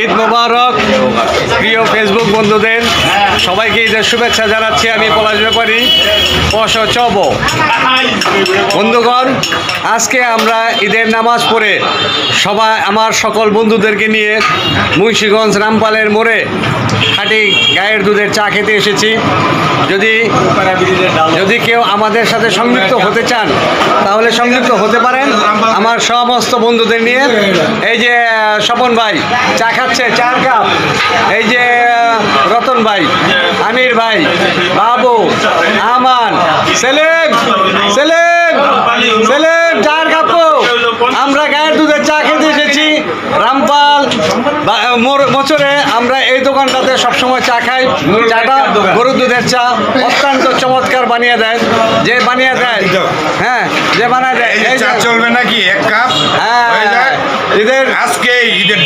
ঈদ মোবারক প্রিয় ফেসবুক বন্ধুদের সবাইকে ঈদের শুভেচ্ছা জানাচ্ছি। আমি পলাশ ব্যাপারী চব। বন্ধুগণ, আজকে আমরা ঈদের নামাজ পড়ে সবাই আমার সকল বন্ধুদেরকে নিয়ে মুন্সিগঞ্জ রামপালের মোড়ে খাঁটি গায়ের দুধের চা খেতে এসেছি। যদি কেউ আমাদের সাথে সংযুক্ত হতে চান তাহলে সংযুক্ত হতে পারেন আমার সমস্ত বন্ধুদের নিয়ে। এই যে স্বপন ভাই চা খাচ্ছে 4 কাপ, এই যে রতন ভাই, আমির ভাই, বাবু, আমান, সেলেম সেলেম সেলেম 4 কাপ। আমরা গায়ের দুধের চা খেতে এসেছি রামপাল মোচরে। আমরা এই দোকানটাতে সবসময় চা খাই। চাটা গরুর দুধের চা অত্যন্ত চমৎকার বানিয়ে দেয়। যে বানিয়ে দেয়, হ্যাঁ, যে বানিয়ে দেয়, এই চা চলবে নাকি 1 কাপ? হ্যাঁ, ঈদের আজকে ঈদের